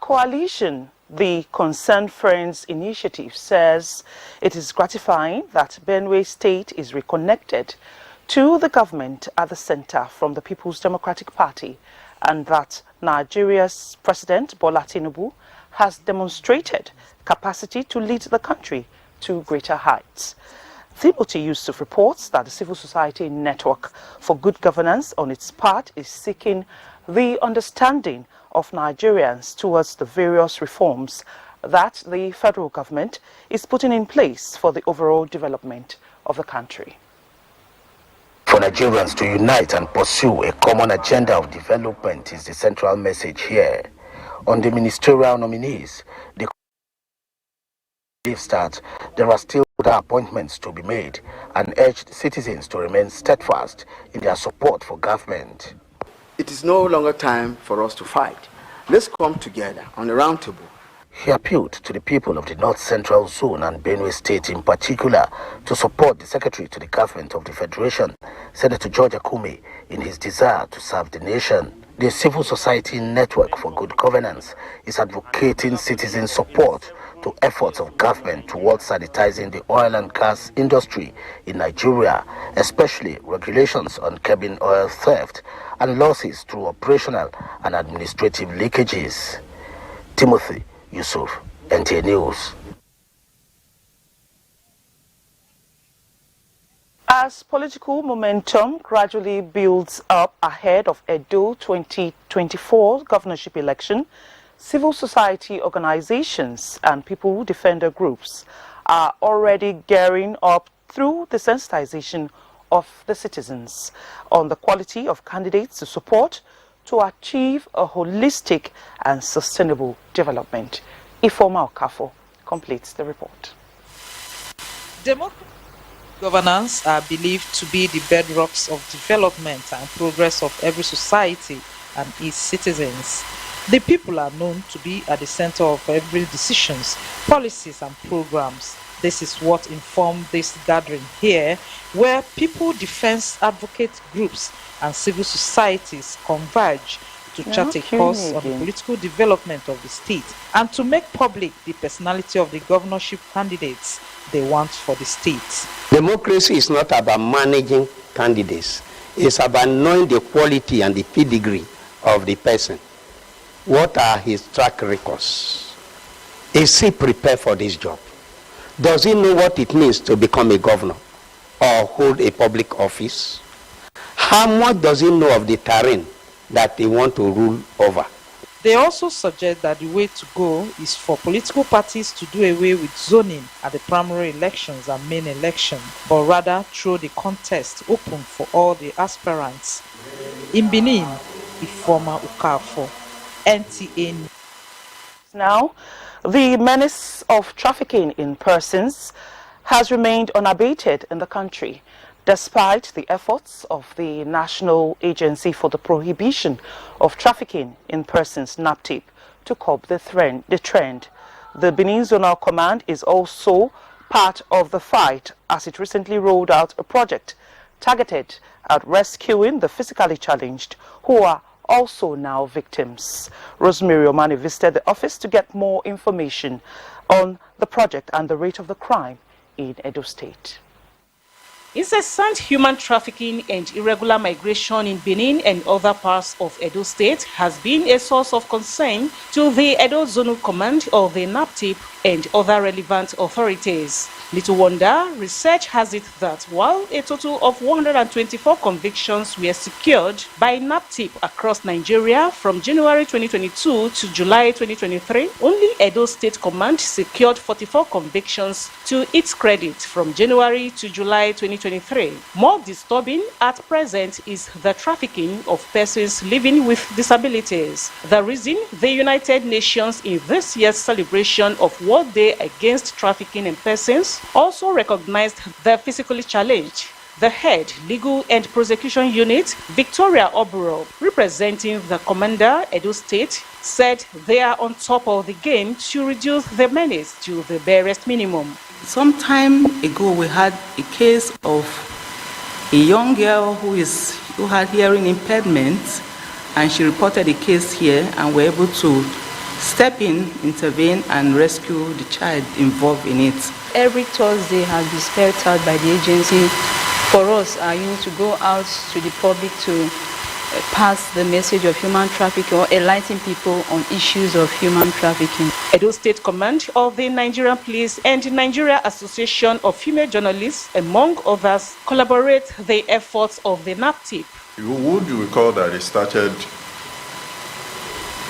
coalition, the Concerned Friends Initiative, says it is gratifying that Benue State is reconnected to the government at the center from the People's Democratic Party, and that Nigeria's President Bola Tinubu has demonstrated capacity to lead the country to greater heights. Timothy Yusuf reports that the Civil Society Network for Good Governance on its part is seeking the understanding of Nigerians towards the various reforms that the federal government is putting in place for the overall development of the country. For Nigerians to unite and pursue a common agenda of development is the central message here. On the ministerial nominees, the believes that there are still other appointments to be made and urged citizens to remain steadfast in their support for government. It is no longer time for us to fight. Let's come together on the round table. He appealed to the people of the North Central Zone and Benue State in particular to support the Secretary to the Government of the Federation, Senator George Akume, in his desire to serve the nation. The Civil Society Network for Good Governance is advocating citizen support to efforts of government towards sanitizing the oil and gas industry in Nigeria, especially regulations on curbing oil theft and losses through operational and administrative leakages. Timothy Yusuf, NTA News. As political momentum gradually builds up ahead of Edo 2024 governorship election, civil society organizations and people defender groups are already gearing up through the sensitization of the citizens on the quality of candidates to support to achieve a holistic and sustainable development. Ifoma Okafo completes the report. Democratic governance are believed to be the bedrocks of development and progress of every society and its citizens. The people are known to be at the center of every decisions, policies and programs. This is what informed this gathering here, where people defense advocate groups and civil societies converge to chart a course on the political development of the state and to make public the personality of the governorship candidates they want for the state. Democracy is not about managing candidates. It's about knowing the quality and the pedigree of the person. What are his track records? Is he prepared for this job? Does he know what it means to become a governor or hold a public office? How much does he know of the terrain that they want to rule over? They also suggest that the way to go is for political parties to do away with zoning at the primary elections and main election, but rather throw the contest open for all the aspirants. In Benin, Ifoma Okafo, NTA. Now, the menace of trafficking in persons has remained unabated in the country, despite the efforts of the National Agency for the Prohibition of Trafficking in Persons, NAPTIP, to curb the trend. The Benin Zonal Command is also part of the fight, as it recently rolled out a project targeted at rescuing the physically challenged who are also now victims. Rosemary Omani visited the office to get more information on the project and the rate of the crime in Edo State. Incessant human trafficking and irregular migration in Benin and other parts of Edo State has been a source of concern to the Edo Zonal Command of the NAPTIP and other relevant authorities. Little wonder, research has it that while a total of 124 convictions were secured by NAPTIP across Nigeria from January 2022 to July 2023, only Edo State Command secured 44 convictions to its credit from January to July 2023. More disturbing at present is the trafficking of persons living with disabilities. The reason the United Nations in this year's celebration of World Day Against Trafficking in Persons also recognized the physically challenged. The head legal and prosecution unit, Victoria Oburo, representing the commander, Edo State, said they are on top of the game to reduce the menace to the barest minimum. Some time ago, we had a case of a young girl who had hearing impairment, and she reported the case here, and we're able to step in, intervene, and rescue the child involved in it. Every Thursday has been spelled out by the agency for us, our unit, to go out to the public to pass the message of human trafficking or enlighten people on issues of human trafficking. Edo State Command of the Nigerian Police and the Nigeria Association of Female Journalists, among others, collaborate the efforts of the NAPTIP. You would recall that it started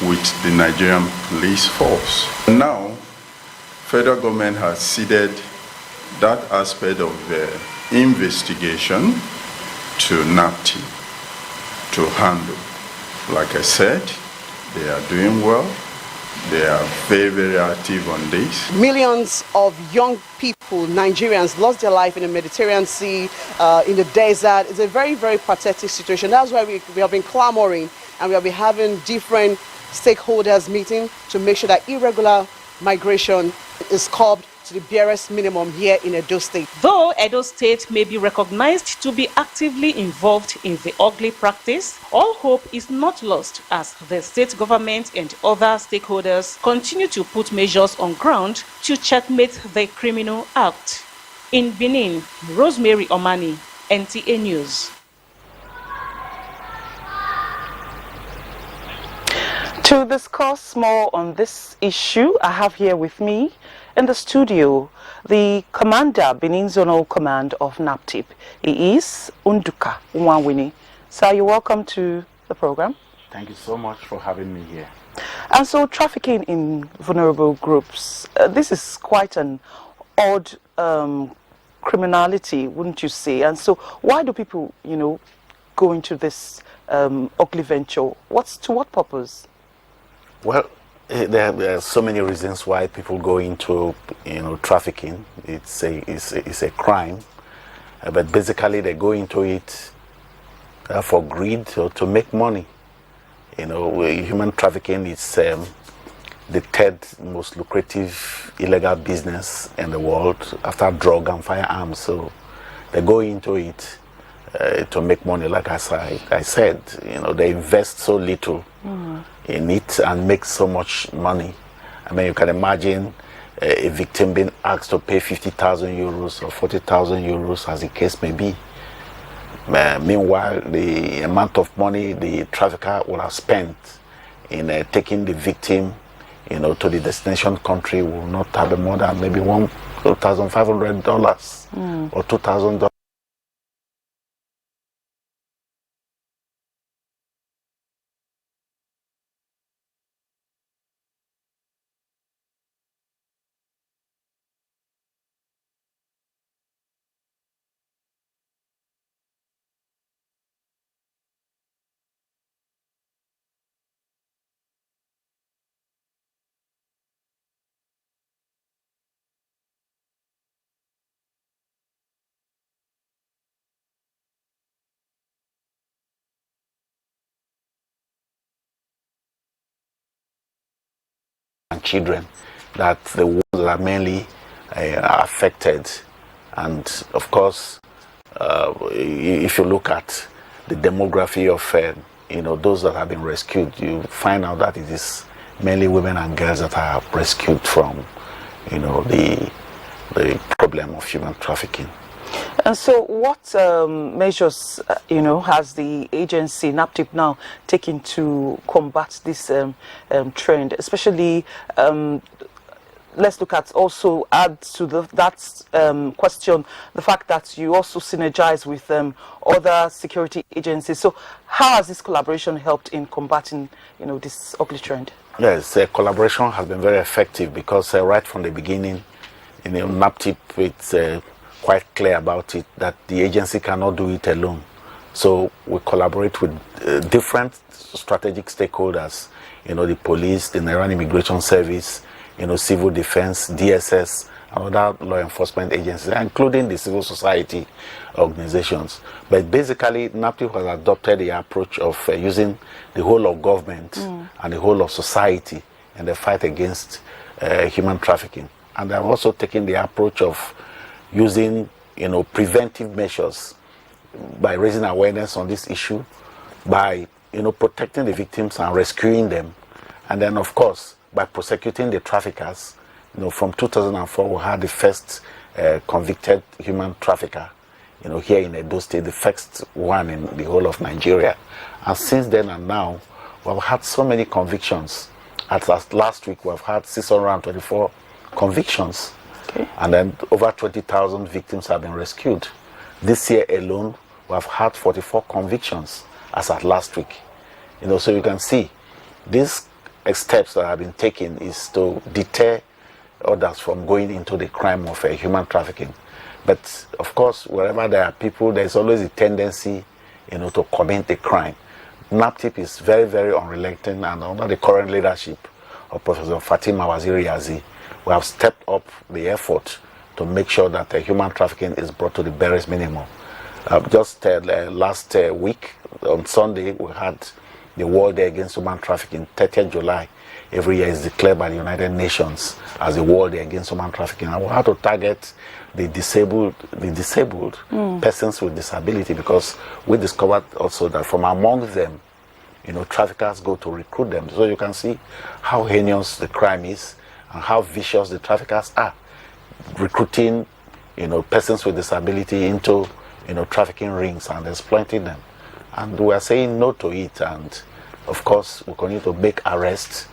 with the Nigerian police force. Now, federal government has ceded that aspect of the investigation to NAPTIP to handle. Like I said, they are doing well. They are very, very active on this. Millions of young people, Nigerians, lost their life in the Mediterranean Sea, in the desert. It's a very, very pathetic situation. That's why we have been clamoring, and we have been having different stakeholders meeting to make sure that irregular migration is curbed to the barest minimum here in Edo State. Though Edo State may be recognized to be actively involved in the ugly practice, all hope is not lost as the state government and other stakeholders continue to put measures on ground to checkmate the criminal act. In Benin, Rosemary Omani, NTA News. To discuss more on this issue, I have here with me in the studio the Commander, Benin Zonal Command of NAPTIP. He is Unduka Unwanwini. Sir, you're welcome to the program. Thank you so much for having me here. And so, trafficking in vulnerable groups, this is quite an odd criminality, wouldn't you say? And so, why do people, go into this ugly venture? To what purpose? Well, there are so many reasons why people go into, trafficking. It's a crime, but basically they go into it for greed or to make money. Human trafficking is the third most lucrative illegal business in the world after drug and firearms. So they go into it to make money. Like I said, they invest so little in it and make so much money. I mean, you can imagine a victim being asked to pay 50,000 euros or 40,000 euros, as the case may be. Meanwhile, the amount of money the trafficker will have spent in taking the victim, to the destination country will not have more than maybe $1,500 or $2,000. And children, that the ones that are mainly affected. And of course, if you look at the demography of those that have been rescued, you find out that it is mainly women and girls that are rescued from the problem of human trafficking. And so what measures, has the agency, NAPTIP, now taken to combat this trend? Especially, let's look at also add to that question the fact that you also synergize with other security agencies. So how has this collaboration helped in combating, this ugly trend? Yes, collaboration has been very effective because right from the beginning, NAPTIP, it's quite clear about it that the agency cannot do it alone. So we collaborate with different strategic stakeholders, the police, the Nigerian Immigration Service, civil defense, DSS, and other law enforcement agencies, including the civil society organizations. But basically, NAPTIP has adopted the approach of using the whole of government and the whole of society in the fight against human trafficking. And they've also taken the approach of using, preventive measures by raising awareness on this issue, by, protecting the victims and rescuing them, and then, of course, by prosecuting the traffickers. From 2004, we had the first convicted human trafficker, here in Edo State, the first one in the whole of Nigeria. And since then and now, we've had so many convictions. As last week, we've had 624 convictions. Okay. And then over 20,000 victims have been rescued. This year alone, we have had 44 convictions as at last week. So you can see these steps that have been taken is to deter others from going into the crime of human trafficking. But of course, wherever there are people, there's always a tendency, to commit a crime. NAPTIP is very, very unrelenting, and under the current leadership of Professor Fatima Waziri-Yazi, we have stepped up the effort to make sure that human trafficking is brought to the barest minimum. Just last week, on Sunday, we had the World Day Against Human Trafficking. 30th July every year is declared by the United Nations as the World Day Against Human Trafficking. And we have to target the disabled persons with disability, because we discovered also that from among them, traffickers go to recruit them. So you can see how heinous the crime is and how vicious the traffickers are, recruiting, persons with disability into, trafficking rings and exploiting them. And we are saying no to it. And of course, we continue to make arrests,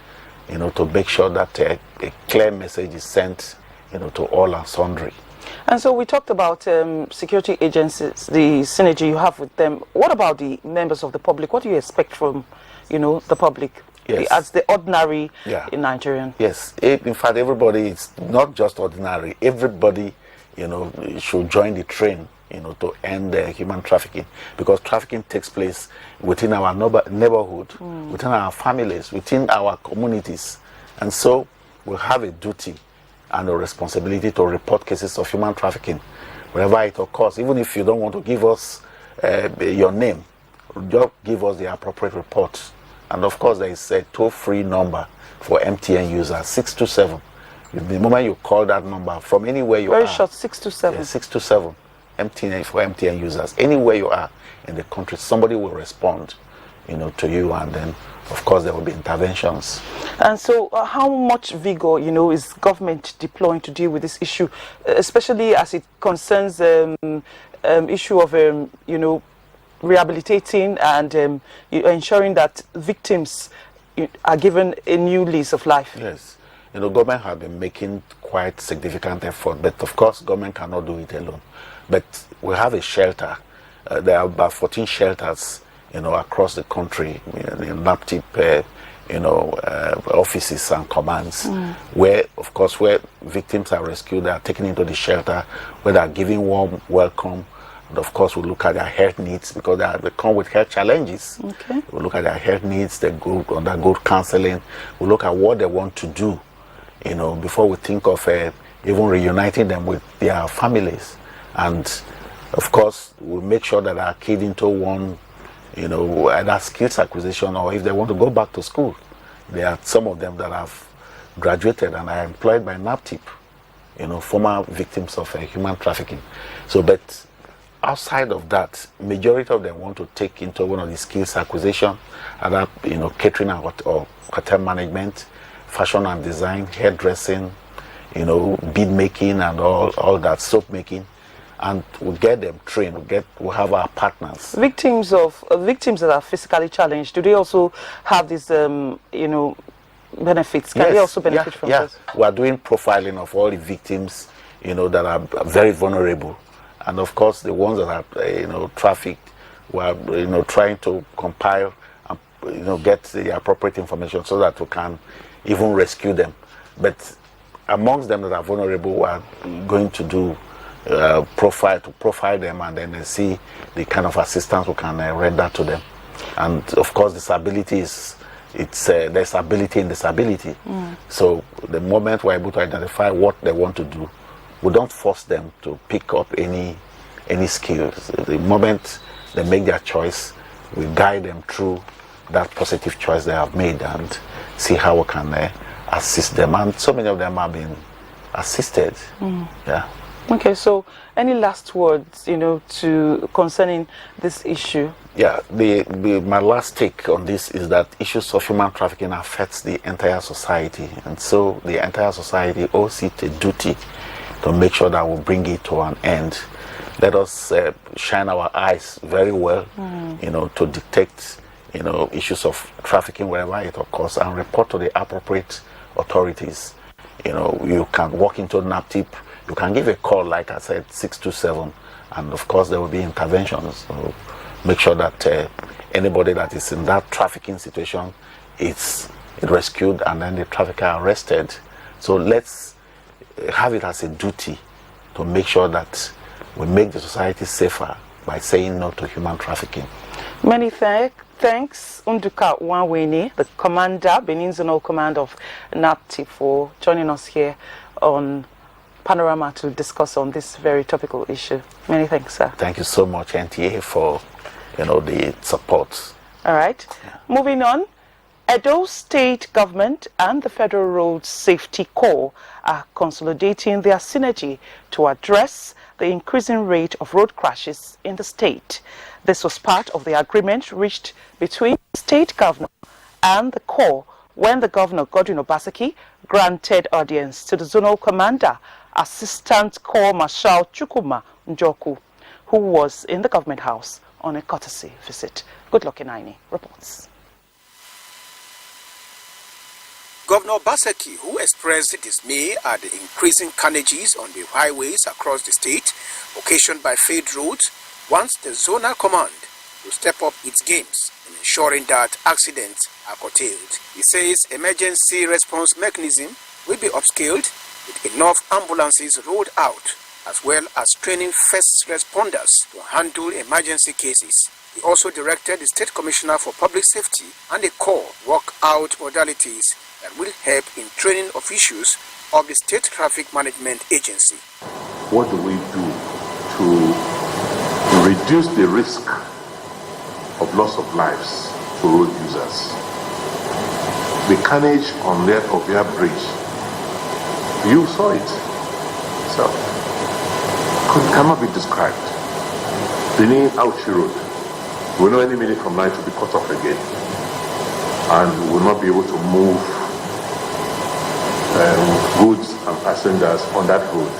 to make sure that a clear message is sent, to all and sundry. And so we talked about security agencies, the synergy you have with them. What about the members of the public? What do you expect from, the public? Yes. As the ordinary Nigerian? Yes. In fact, everybody, it's not just ordinary. Everybody, should join the train, to end human trafficking. Because trafficking takes place within our neighborhood, within our families, within our communities. And so we have a duty and a responsibility to report cases of human trafficking wherever it occurs. Even if you don't want to give us your name, just give us the appropriate report. And of course, there is a toll-free number for MTN users, 627. The moment you call that number from anywhere you are. Very short, 627. Yeah, 627. MTN for MTN users. Anywhere you are in the country, somebody will respond, to you, and then, of course, there will be interventions. And so, how much vigor, is government deploying to deal with this issue, especially as it concerns issue of, rehabilitating and ensuring that victims are given a new lease of life? Yes. Government have been making quite significant effort, but of course, government cannot do it alone. But we have a shelter. There are about 14 shelters, across the country, NAPTIP, offices and commands, where, of course, where victims are rescued, they are taken into the shelter, where they are given warm welcome. And of course, we look at their health needs, because they come with health challenges. Okay. We look at their health needs, they go undergo counseling. We look at what they want to do, before we think of even reuniting them with their families. And of course, we make sure that they are keyed into one, either skills acquisition, or if they want to go back to school. There are some of them that have graduated and are employed by NAPTIP, former victims of human trafficking. So, but outside of that, majority of them want to take into one of the skills acquisition, either, catering or hotel management, fashion and design, hairdressing, bead making and all that, soap making. And we get them trained. We have our partners. Victims that are physically challenged, do they also have these, benefits? Can they also benefit from this? We are doing profiling of all the victims, that are very vulnerable, and of course the ones that are, trafficked. We are, trying to compile and, get the appropriate information so that we can even rescue them. But amongst them that are vulnerable, we are going to do profile them, and then see the kind of assistance we can render to them. And of course, disability there's ability in disability. So the moment we're able to identify what they want to do, we don't force them to pick up any skills. The moment they make their choice, we guide them through that positive choice they have made and see how we can assist them. And so many of them have been assisted. Yeah. Okay, so any last words, to concerning this issue? Yeah, my last take on this is that issues of human trafficking affects the entire society, and so the entire society owes it a duty to make sure that we bring it to an end. Let us shine our eyes very well, to detect, issues of trafficking wherever it occurs and report to the appropriate authorities. You can walk into NAPTIP, you can give a call, like I said, 627, and of course there will be interventions. So make sure that anybody that is in that trafficking situation is rescued and then the trafficker arrested. So let's have it as a duty to make sure that we make the society safer by saying no to human trafficking. Many thanks, Unduka Wanweni, the commander, Benin Zonal Command of NAPTIP, for joining us here on Panorama to discuss on this very topical issue. Many thanks, sir. Thank you so much, NTA, for the support. All right. Yeah. Moving on, Edo State government and the Federal Road Safety Corps are consolidating their synergy to address the increasing rate of road crashes in the state. This was part of the agreement reached between the state governor and the Corps when the governor, Godwin Obaseki, granted audience to the zonal commander, Assistant Corps Marshal Chukwuma Njoku, who was in the government house on a courtesy visit. Good luck, Inaini reports. Governor Obaseki, who expressed dismay at the increasing carnages on the highways across the state, occasioned by failed roads, wants the zonal command to step up its games in ensuring that accidents are curtailed. He says emergency response mechanism will be upscaled with enough ambulances rolled out, as well as training first responders to handle emergency cases. He also directed the State Commissioner for Public Safety and the Corps work out modalities that will help in training officials of the State Traffic Management Agency. What do we do to reduce the risk of loss of lives to road users? The carnage on the Abuja Bridge, you saw it. So, cannot be described. Benin Auchi Road, we know any minute from now to be cut off again, and we will not be able to move goods and passengers on that road.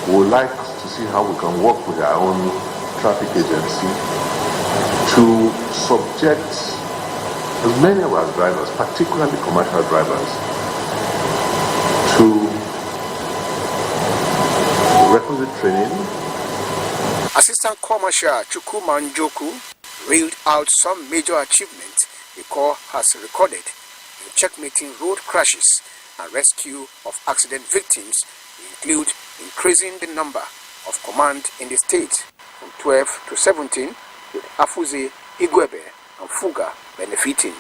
We would like to see how we can work with our own traffic agency to subject as many of our drivers, particularly commercial drivers, to requisite training. Assistant Corps Marshal Chukwuma Njoku reeled out some major achievements the Corps has recorded in checkmating road crashes and rescue of accident victims. Include increasing the number of command in the state from 12 to 17, with Afuze, Igwebe, and Fuga benefiting.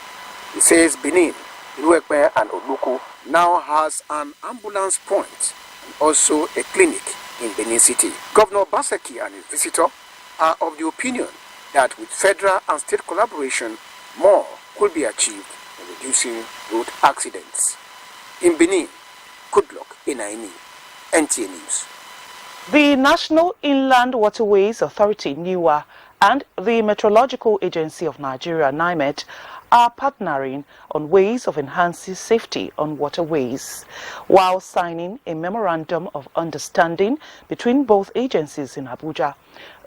He says Benin, Iluekwe, and Oluku now has an ambulance point and also a clinic in Benin City. Governor Obaseki and his visitor are of the opinion that with federal and state collaboration, more could be achieved in reducing road accidents. In Benin, Goodluck Inaini, NTA News. The National Inland Waterways Authority, NIWA, and the Meteorological Agency of Nigeria, NIMET, are partnering on ways of enhancing safety on waterways, while signing a memorandum of understanding between both agencies in Abuja.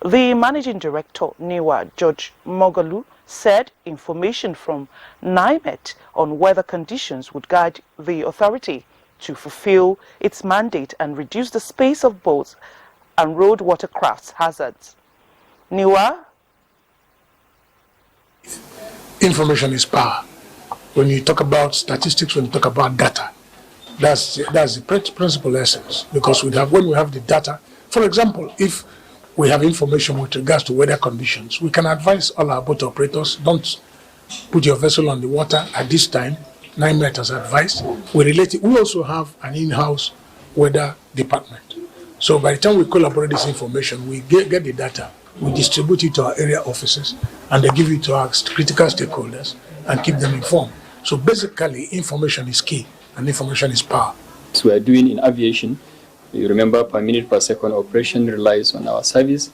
The Managing Director, NIWA, George Mogalu, said information from NIMET on weather conditions would guide the authority to fulfill its mandate and reduce the space of boats and road watercrafts hazards. NIWA. Information is power. When you talk about statistics, when you talk about data, that's the principal essence. Because when we have the data, for example, if we have information with regards to weather conditions, we can advise all our boat operators, don't put your vessel on the water at this time. NIMET has advised. We relate it. We also have an in-house weather department. So by the time we collaborate this information, we get the data, we distribute it to our area offices, and they give it to our critical stakeholders and keep them informed. So basically, information is key, and information is power. We are doing in aviation, You remember, per minute per second operation relies on our service,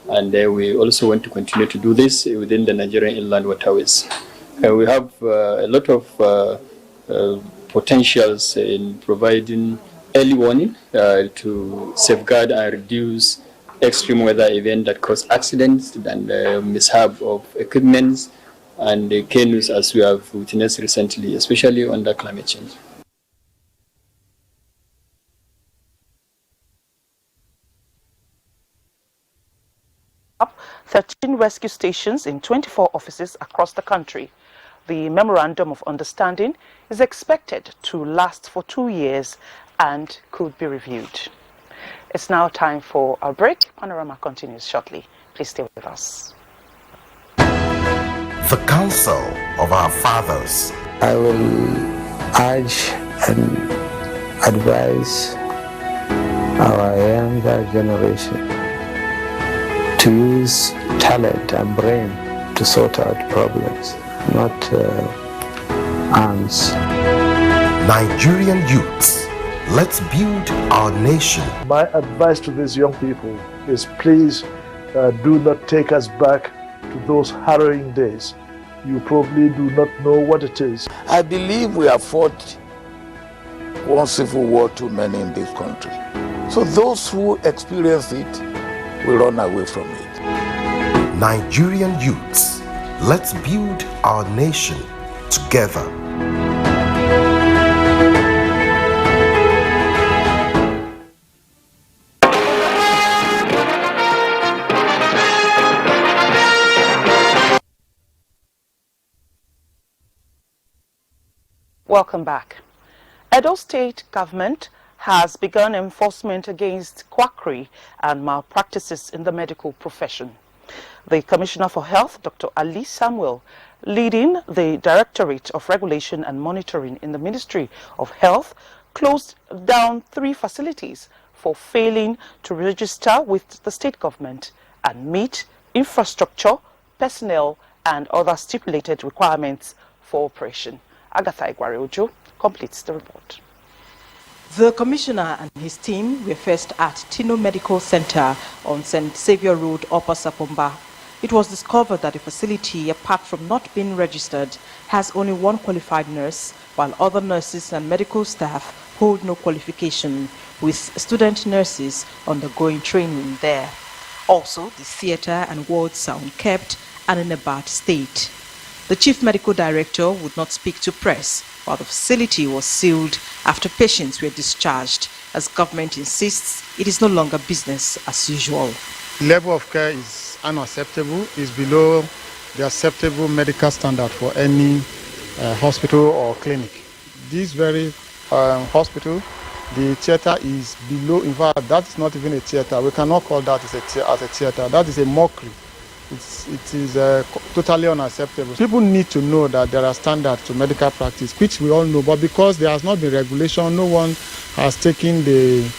and we also want to continue to do this within the Nigerian inland waterways. We have a lot of potentials in providing early warning to safeguard and reduce extreme weather events that cause accidents and mishap of equipments and canoes, as we have witnessed recently, especially under climate change. Up 13 rescue stations in 24 offices across the country. The Memorandum of Understanding is expected to last for 2 years and could be reviewed. It's now time for our break. Panorama continues shortly. Please stay with us. The counsel of our fathers. I will urge and advise our younger generation to use talent and brain to sort out problems, not arms. Nigerian youths, let's build our nation. My advice to these young people is please do not take us back to those harrowing days. You probably do not know what it is. I believe we have fought one civil war too many in this country. So those who experience it will run away from it. Nigerian youths, let's build our nation together. Welcome back. Edo State government has begun enforcement against quackery and malpractices in the medical profession. The Commissioner for Health, Dr. Ali Samuel, leading the Directorate of Regulation and Monitoring in the Ministry of Health, closed down 3 facilities for failing to register with the state government and meet infrastructure, personnel, and other stipulated requirements for operation. Agatha Igwariojo completes the report. The commissioner and his team were first at Tino Medical Center on St. Xavier Road, Upper Sapomba. It was discovered that the facility, apart from not being registered, has only 1 qualified nurse, while other nurses and medical staff hold no qualification, with student nurses undergoing training there. Also, the theater and wards are unkept and in a bad state. The chief medical director would not speak to press, while the facility was sealed after patients were discharged, as government insists it is no longer business as usual. The level of care is unacceptable, is below the acceptable medical standard for any hospital or clinic. This very hospital, the theater is below, in fact, that's not even a theater. We cannot call that as a theater. That is a mockery. It is totally unacceptable. People need to know that there are standards to medical practice, which we all know, but because there has not been regulation, no one has taken the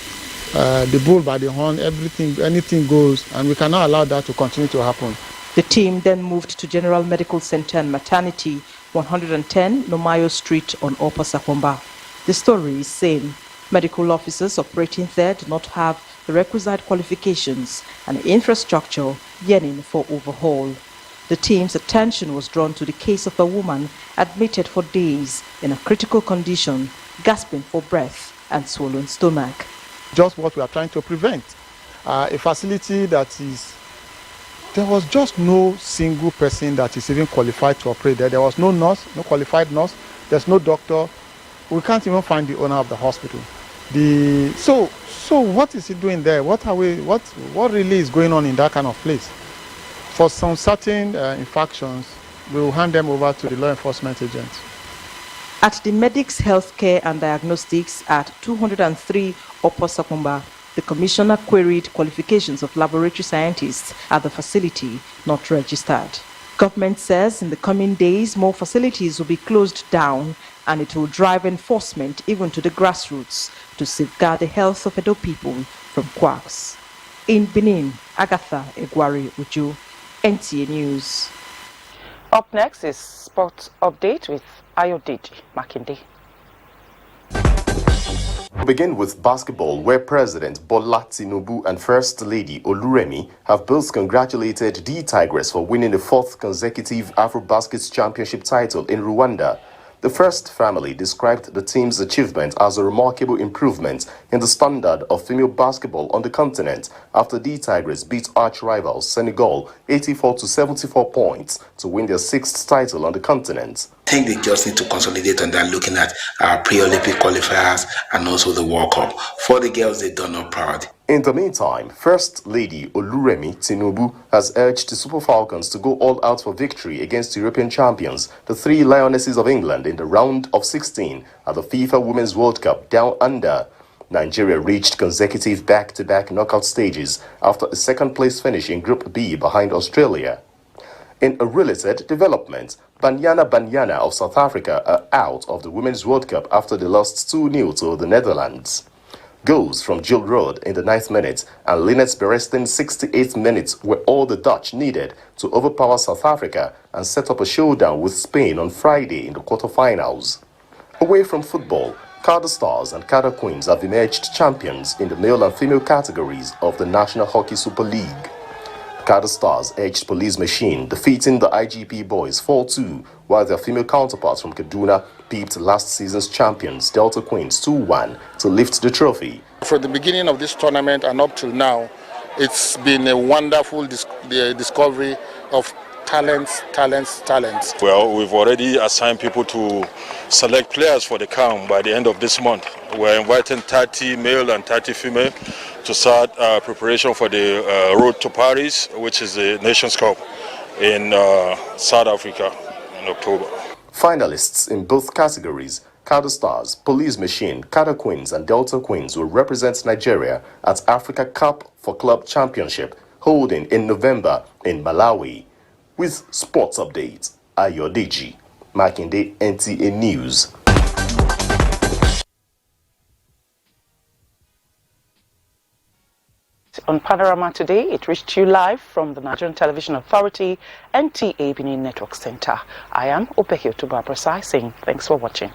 bull by the horn. Anything goes, and we cannot allow that to continue to happen. The team then moved to General Medical Center and Maternity, 110 Nomayo Street on Upper Sapomba. The story is saying medical officers operating there do not have the requisite qualifications and infrastructure yearning for overhaul. The team's attention was drawn to the case of a woman admitted for days in a critical condition, gasping for breath and swollen stomach. Just what we are trying to prevent. A facility that is, there was just no single person that is even qualified to operate there. There was no nurse, no qualified nurse, there's no doctor. We can't even find the owner of the hospital. So what is he doing there? What really is going on in that kind of place? For some certain infractions, we will hand them over to the law enforcement agents. At the Medics Healthcare and Diagnostics at 203 Upper Sapomba, the commissioner queried qualifications of laboratory scientists at the facility not registered. Government says in the coming days, more facilities will be closed down, and it will drive enforcement even to the grassroots to safeguard the health of Edo people from quacks. In Benin, Agatha Igwariojo, NTA News. Up next is Sports Update with Ayodeji Makinde. We begin with basketball, where President Bola Tinubu and First Lady Oluremi have both congratulated the Tigers for winning the 4th consecutive AfroBaskets Championship title in Rwanda. The First family described the team's achievement as a remarkable improvement in the standard of female basketball on the continent after the Tigers beat arch-rivals Senegal 84-74 points to win their 6th title on the continent. I think they just need to consolidate on that, looking at our pre-Olympic qualifiers and also the World Cup. For the girls, they've done us proud. In the meantime, First Lady Oluremi Tinubu has urged the Super Falcons to go all out for victory against European champions, the 3 Lionesses of England, in the round of 16 at the FIFA Women's World Cup Down Under. Nigeria reached consecutive back-to-back knockout stages after a second-place finish in Group B behind Australia. In a related development, Banyana of South Africa are out of the Women's World Cup after they lost 2-0 to the Netherlands. Goals from Jill Road in the 9th minute and Lynette Berestin's 68th minute were all the Dutch needed to overpower South Africa and set up a showdown with Spain on Friday in the quarterfinals. Away from football, Cadre Stars and Cadre Queens have emerged champions in the male and female categories of the National Hockey Super League. Cadre Stars edged Police Machine, defeating the IGP boys 4-2, while their female counterparts from Kaduna beat last season's champions Delta Queens 2-1 to lift the trophy. From the beginning of this tournament and up till now, it's been a wonderful discovery of talents. Well, we've already assigned people to select players for the camp by the end of this month. We're inviting 30 male and 30 female to start preparation for the road to Paris, which is the Nations Cup in South Africa in October. Finalists in both categories, Cadre Stars, Police Machine, Cadre Queens and Delta Queens will represent Nigeria at Africa Cup for Club Championship holding in November in Malawi. With sports updates, Ayodeji, Makinde, NTA News. On Panorama today, it reached you live from the Nigerian Television Authority, NTA Benin Network Center. I am Opehio Tubabra Saying. Thanks for watching.